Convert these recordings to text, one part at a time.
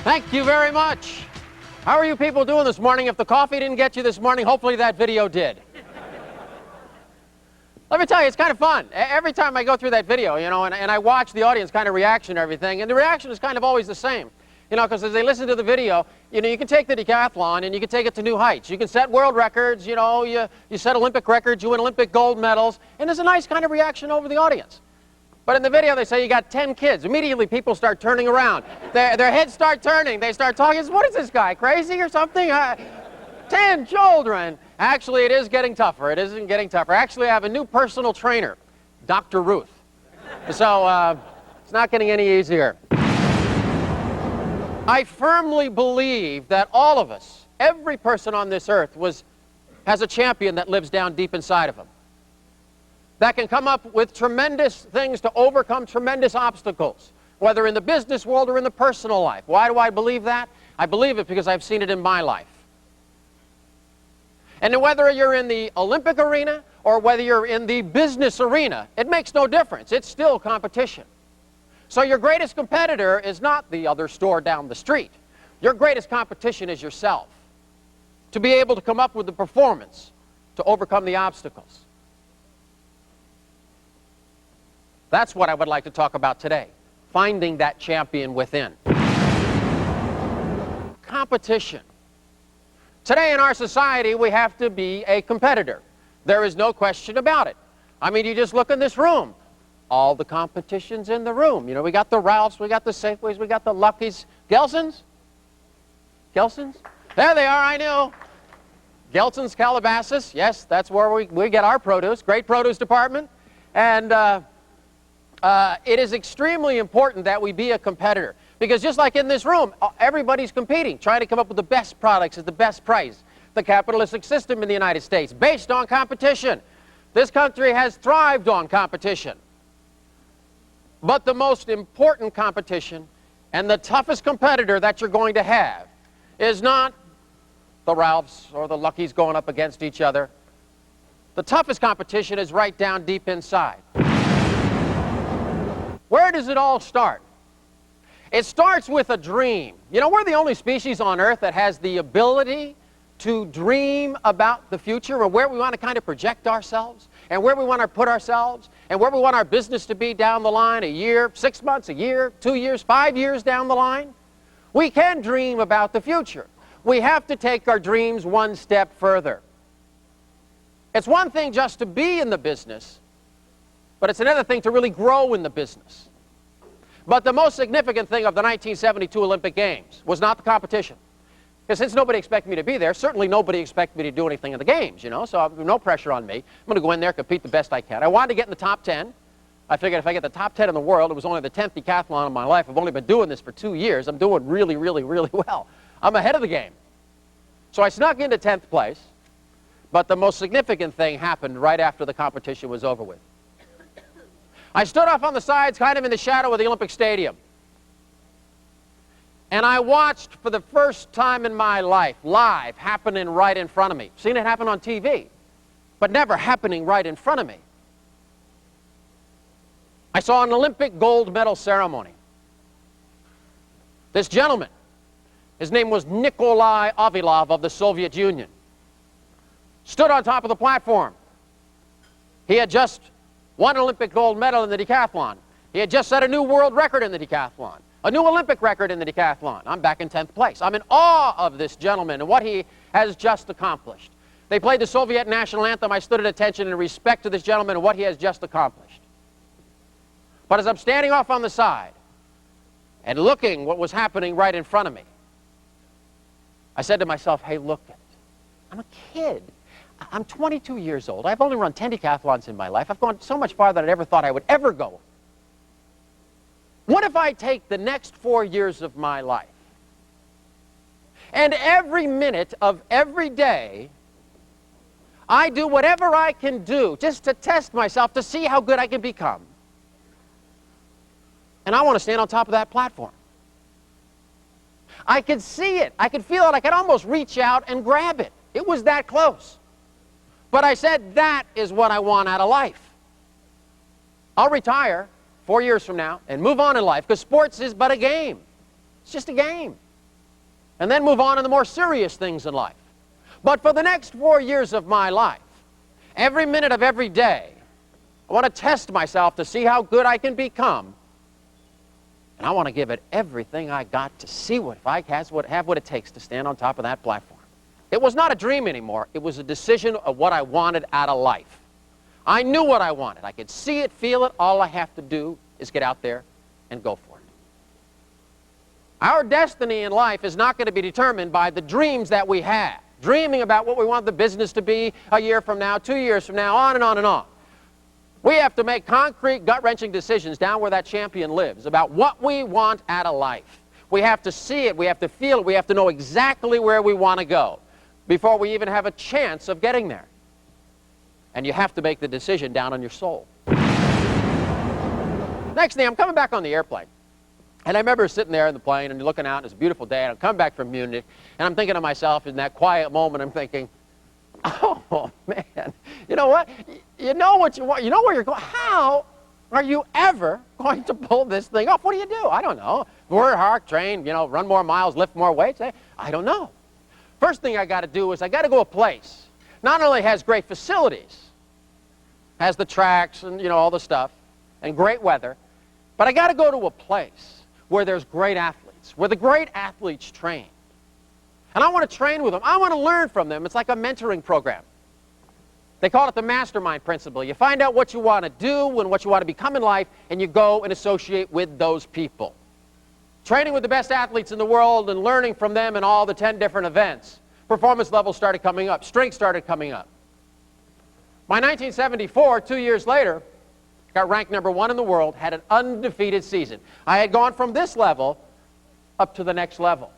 Thank you very much. How are you people doing this morning? If the coffee didn't get you this morning, hopefully that video did. Let me tell you, it's kind of fun. Every time I go through that video, you know, and I watch the audience kind of reaction and everything, and the reaction is kind of always the same. You know, because as they listen to the video, you know, you can take the decathlon and you can take it to new heights. You can set world records, you know, you set Olympic records, you win Olympic gold medals, and there's a nice kind of reaction over the audience. But in the video, they say you got 10 kids. Immediately, people start turning around. Their heads start turning. They start talking. What is this guy, crazy or something? 10 children. Actually, it is getting tougher. It isn't getting tougher. Actually, I have a new personal trainer, Dr. Ruth. So it's not getting any easier. I firmly believe that all of us, every person on this earth, has a champion that lives down deep inside of him, that can come up with tremendous things to overcome tremendous obstacles, whether in the business world or in the personal life. Why do I believe that? I believe it because I've seen it in my life. And whether you're in the Olympic arena or whether you're in the business arena, it makes no difference. It's still competition. So your greatest competitor is not the other store down the street. Your greatest competition is yourself, to be able to come up with the performance to overcome the obstacles. That's what I would like to talk about today, finding that champion within. Competition. Today in our society, we have to be a competitor. There is no question about it. I mean, you just look in this room. All the competitions in the room. You know, we got the Ralphs, we got the Safeways, we got the Luckies. Gelson's? Gelson's? There they are, I know. Gelson's, Calabasas. Yes, that's where we get our produce. Great produce department. And it is extremely important that we be a competitor. Because just like in this room, everybody's competing, trying to come up with the best products at the best price. The capitalistic system in the United States, based on competition. This country has thrived on competition. But the most important competition and the toughest competitor that you're going to have is not the Ralphs or the Luckies going up against each other. The toughest competition is right down deep inside. Where does it all start? It starts with a dream. You know, we're the only species on Earth that has the ability to dream about the future, or where we want to kind of project ourselves, and where we want to put ourselves, and where we want our business to be down the line, a year, 6 months, a year, 2 years, 5 years down the line. We can dream about the future. We have to take our dreams one step further. It's one thing just to be in the business, but it's another thing to really grow in the business. But the most significant thing of the 1972 Olympic Games was not the competition. Because since nobody expected me to be there, certainly nobody expected me to do anything in the games, you know, so no pressure on me. I'm going to go in there, compete the best I can. I wanted to get in the top 10. I figured if I get the top 10 in the world, it was only the 10th decathlon of my life. I've only been doing this for 2 years. I'm doing really, really, really well. I'm ahead of the game. So I snuck into 10th place, but the most significant thing happened right after the competition was over with. I stood off on the sides, kind of in the shadow of the Olympic Stadium. And I watched for the first time in my life, live, happening right in front of me. Seen it happen on TV, but never happening right in front of me. I saw an Olympic gold medal ceremony. This gentleman, his name was Nikolai Avilov of the Soviet Union, stood on top of the platform. He had just won an Olympic gold medal in the decathlon. He had just set a new world record in the decathlon. A new Olympic record in the decathlon. I'm back in 10th place. I'm in awe of this gentleman and what he has just accomplished. They played the Soviet national anthem. I stood at attention in respect to this gentleman and what he has just accomplished. But as I'm standing off on the side and looking what was happening right in front of me, I said to myself, hey, look it. I'm a kid. I'm 22 years old. I've only run 10 decathlons in my life. I've gone so much farther than I ever thought I would ever go. What if I take the next 4 years of my life and every minute of every day I do whatever I can do just to test myself to see how good I can become? And I want to stand on top of that platform. I could see it. I could feel it. I could almost reach out and grab it. It was that close. But I said, that is what I want out of life. I'll retire 4 years from now and move on in life, because sports is but a game. It's just a game. and then move on to the more serious things in life. But for the next 4 years of my life, every minute of every day, I want to test myself to see how good I can become. And I want to give it everything I got to see if I have what it takes to stand on top of that platform. It was not a dream anymore. It was a decision of what I wanted out of life. I knew what I wanted. I could see it, feel it. All I have to do is get out there and go for it. Our destiny in life is not going to be determined by the dreams that we have. Dreaming about what we want the business to be a year from now, 2 years from now, on and on and on. We have to make concrete, gut-wrenching decisions down where that champion lives about what we want out of life. We have to see it, we have to feel it, we have to know exactly where we want to go before we even have a chance of getting there. And you have to make the decision down on your soul. Next thing, I'm coming back on the airplane. And I remember sitting there in the plane and looking out, and it's a beautiful day, and I'm coming back from Munich, and I'm thinking to myself in that quiet moment, I'm thinking, oh, man, you know what? You know what you want. You know where you're going. How are you ever going to pull this thing off? What do you do? I don't know. Work hard, train, run more miles, lift more weights. I don't know. First thing I got to do is I got to go a place. Not only has great facilities, has the tracks and, all the stuff, and great weather, but I got to go to a place where there's great athletes, where the great athletes train. And I want to train with them. I want to learn from them. It's like a mentoring program. They call it the mastermind principle. You find out what you want to do and what you want to become in life, and you go and associate with those people. Training with the best athletes in the world and learning from them in all the 10 different events. Performance levels started coming up. Strength started coming up. By 1974, 2 years later, got ranked #1 in the world, had an undefeated season. I had gone from this level up to the next level.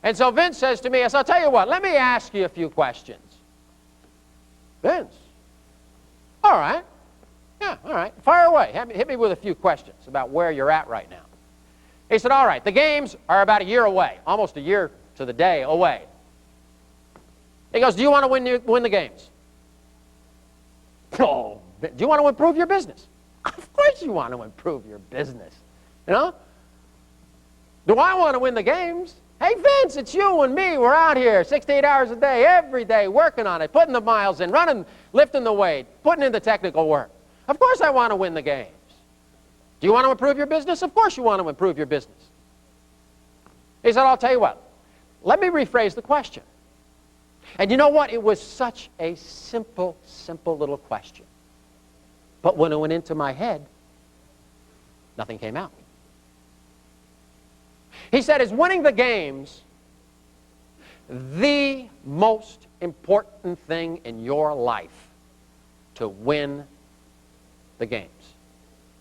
And so Vince says to me, I'll tell you what, let me ask you a few questions. Vince, all right. Yeah, all right. Fire away. Hit me with a few questions about where you're at right now. He said, all right, the games are about a year away, almost a year to the day away. He goes, do you want to win the games? Oh, do you want to improve your business? Of course you want to improve your business. Do I want to win the games? Hey, Vince, it's you and me. We're out here 6 to 8 hours a day, every day, working on it, putting the miles in, running, lifting the weight, putting in the technical work. Of course I want to win the games. Do you want to improve your business? Of course you want to improve your business. He said, I'll tell you what. Let me rephrase the question. And you know what? It was such a simple, simple little question. But when it went into my head, nothing came out. He said, is winning the games the most important thing in your life? To win the games.